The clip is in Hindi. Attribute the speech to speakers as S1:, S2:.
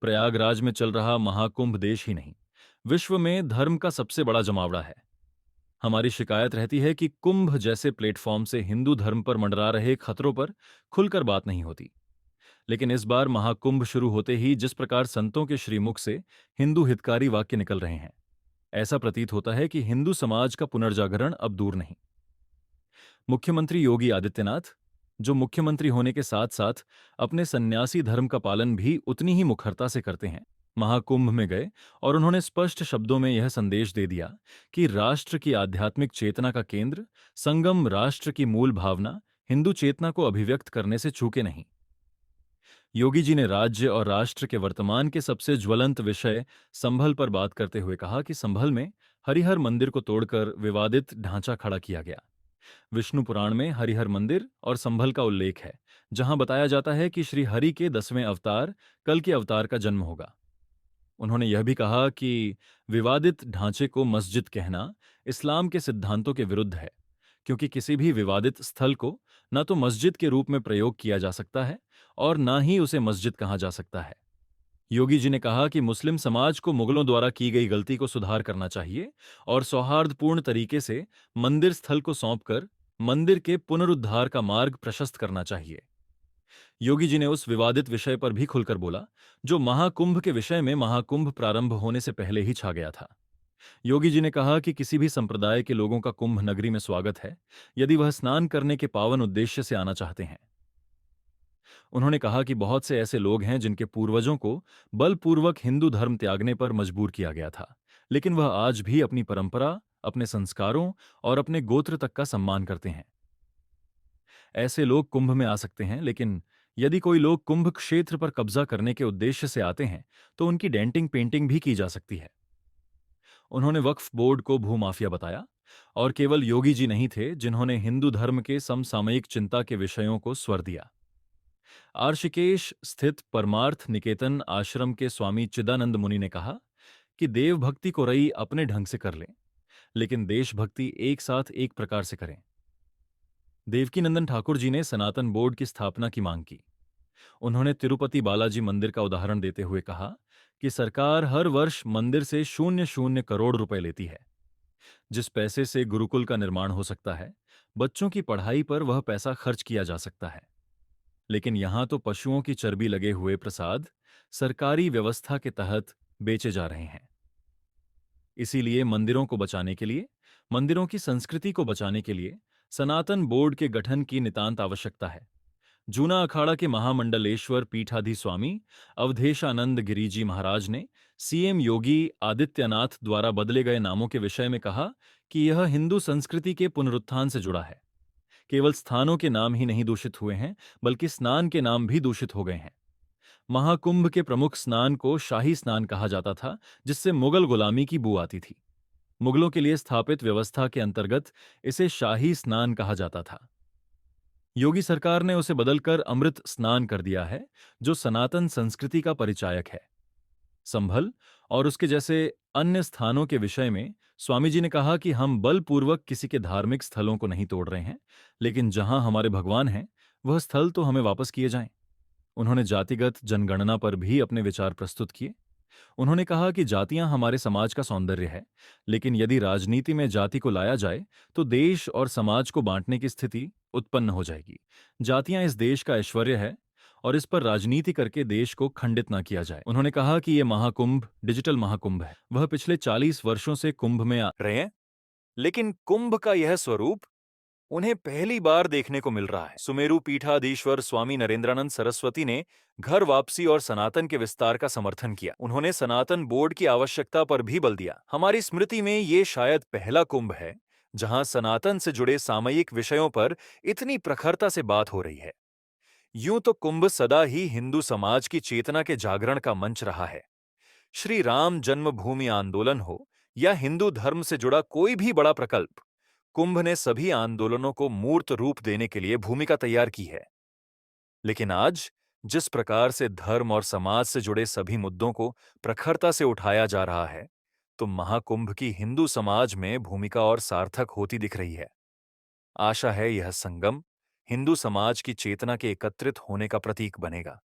S1: प्रयागराज में चल रहा महाकुंभ देश ही नहीं, विश्व में धर्म का सबसे बड़ा जमावड़ा है। हमारी शिकायत रहती है कि कुंभ जैसे प्लेटफॉर्म से हिंदू धर्म पर मंडरा रहे खतरों पर खुलकर बात नहीं होती। लेकिन इस बार महाकुंभ शुरू होते ही जिस प्रकार संतों के श्रीमुख से हिंदू हितकारी वाक्य निकल रहे हैं, ऐसा प्रतीत होता है कि हिंदू समाज का पुनर्जागरण अब दूर नहीं। मुख्यमंत्री योगी आदित्यनाथ, जो मुख्यमंत्री होने के साथ साथ अपने सन्यासी धर्म का पालन भी उतनी ही मुखरता से करते हैं, महाकुंभ में गए और उन्होंने स्पष्ट शब्दों में यह संदेश दे दिया कि राष्ट्र की आध्यात्मिक चेतना का केंद्र, संगम राष्ट्र की मूल भावना, हिंदू चेतना को अभिव्यक्त करने से चूके नहीं। योगी जी ने राज्य और राष्ट्र के वर्तमान के सबसे ज्वलंत विषय संभल पर बात करते हुए कहा कि संभल में हरिहर मंदिर को तोड़कर विवादित ढांचा खड़ा किया गया। विष्णु पुराण में हरिहर मंदिर और संभल का उल्लेख है, जहां बताया जाता है कि श्री हरि के 10वें अवतार कल के अवतार का जन्म होगा। उन्होंने यह भी कहा कि विवादित ढांचे को मस्जिद कहना इस्लाम के सिद्धांतों के विरुद्ध है, क्योंकि किसी भी विवादित स्थल को न तो मस्जिद के रूप में प्रयोग किया जा सकता है और न ही उसे मस्जिद कहा जा सकता है। योगी जी ने कहा कि मुस्लिम समाज को मुगलों द्वारा की गई गलती को सुधार करना चाहिए और सौहार्दपूर्ण तरीके से मंदिर स्थल को सौंपकर मंदिर के पुनरुद्धार का मार्ग प्रशस्त करना चाहिए। योगी जी ने उस विवादित विषय पर भी खुलकर बोला, जो महाकुंभ के विषय में महाकुंभ प्रारंभ होने से पहले ही छा गया था। योगी जी ने कहा कि किसी भी संप्रदाय के लोगों का कुंभ नगरी में स्वागत है, यदि वह स्नान करने के पावन उद्देश्य से आना चाहते हैं। उन्होंने कहा कि बहुत से ऐसे लोग हैं जिनके पूर्वजों को बलपूर्वक हिंदू धर्म त्यागने पर मजबूर किया गया था, लेकिन वह आज भी अपनी परंपरा, अपने संस्कारों और अपने गोत्र तक का सम्मान करते हैं। ऐसे लोग कुंभ में आ सकते हैं, लेकिन यदि कोई लोग कुंभ क्षेत्र पर कब्जा करने के उद्देश्य से आते हैं तो उनकी डेंटिंग पेंटिंग भी की जा सकती है। उन्होंने वक्फ बोर्ड को भूमाफिया बताया और केवल योगी जी नहीं थे जिन्होंने हिंदू धर्म के समसामयिक चिंता के विषयों को स्वर दिया। आर्षिकेश स्थित परमार्थ निकेतन आश्रम के स्वामी चिदानंद मुनि ने कहा कि देवभक्ति को रई अपने ढंग से कर लें, लेकिन देशभक्ति एक साथ एक प्रकार से करें। देवकीनंदन ठाकुर जी ने सनातन बोर्ड की स्थापना की मांग की। उन्होंने तिरुपति बालाजी मंदिर का उदाहरण देते हुए कहा कि सरकार हर वर्ष मंदिर से 0.00 करोड़ रुपए लेती है। जिस पैसे से गुरुकुल का निर्माण हो सकता है, बच्चों की पढ़ाई पर वह पैसा खर्च किया जा सकता है। लेकिन यहां तो पशुओं की चर्बी लगे हुए प्रसाद सरकारी व्यवस्था के तहत बेचे जा रहे हैं। इसीलिए मंदिरों को बचाने के लिए, मंदिरों की संस्कृति को बचाने के लिए सनातन बोर्ड के गठन की नितांत आवश्यकता है। जूना अखाड़ा के महामंडलेश्वर पीठाधीस्वामी अवधेशानंद गिरिजी महाराज ने सीएम योगी आदित्यनाथ द्वारा बदले गए नामों के विषय में कहा कि यह हिंदू संस्कृति के पुनरुत्थान से जुड़ा है। केवल स्थानों के नाम ही नहीं दूषित हुए हैं, बल्कि स्नान के नाम भी दूषित हो गए हैं। महाकुंभ के प्रमुख स्नान को शाही स्नान कहा जाता था, जिससे मुगल गुलामी की बू आती थी। मुगलों के लिए स्थापित व्यवस्था के अंतर्गत इसे शाही स्नान कहा जाता था। योगी सरकार ने उसे बदलकर अमृत स्नान कर दिया है, जो सनातन संस्कृति का परिचायक है। संभल और उसके जैसे अन्य स्थानों के विषय में स्वामी जी ने कहा कि हम बलपूर्वक किसी के धार्मिक स्थलों को नहीं तोड़ रहे हैं, लेकिन जहां हमारे भगवान हैं, वह स्थल तो हमें वापस किए जाएं। उन्होंने जातिगत जनगणना पर भी अपने विचार प्रस्तुत किए। उन्होंने कहा कि जातियां हमारे समाज का सौंदर्य है, लेकिन यदि राजनीति में जाति को लाया जाए तो देश और समाज को बांटने की स्थिति उत्पन्न हो जाएगी। जातियां इस देश का ऐश्वर्य है और इस पर राजनीति करके देश को खंडित ना किया जाए। उन्होंने कहा कि यह महाकुंभ डिजिटल महाकुंभ है। वह पिछले 40 वर्षों से कुंभ में आ रहे हैं, लेकिन कुंभ का यह स्वरूप उन्हें पहली बार देखने को मिल रहा है। सुमेरु पीठाधीश्वर स्वामी नरेंद्रानंद सरस्वती ने घर वापसी और सनातन के विस्तार का समर्थन किया। उन्होंने सनातन बोर्ड की आवश्यकता पर भी बल दिया। हमारी स्मृति में ये शायद पहला कुंभ है जहां सनातन से जुड़े सामयिक विषयों पर इतनी प्रखरता से बात हो रही है। यूं तो कुंभ सदा ही हिंदू समाज की चेतना के जागरण का मंच रहा है। श्री राम जन्मभूमि आंदोलन हो या हिंदू धर्म से जुड़ा कोई भी बड़ा प्रकल्प, कुंभ ने सभी आंदोलनों को मूर्त रूप देने के लिए भूमिका तैयार की है। लेकिन आज जिस प्रकार से धर्म और समाज से जुड़े सभी मुद्दों को प्रखरता से उठाया जा रहा है, तो महाकुंभ की हिंदू समाज में भूमिका और सार्थक होती दिख रही है। आशा है यह संगम हिंदू समाज की चेतना के एकत्रित होने का प्रतीक बनेगा।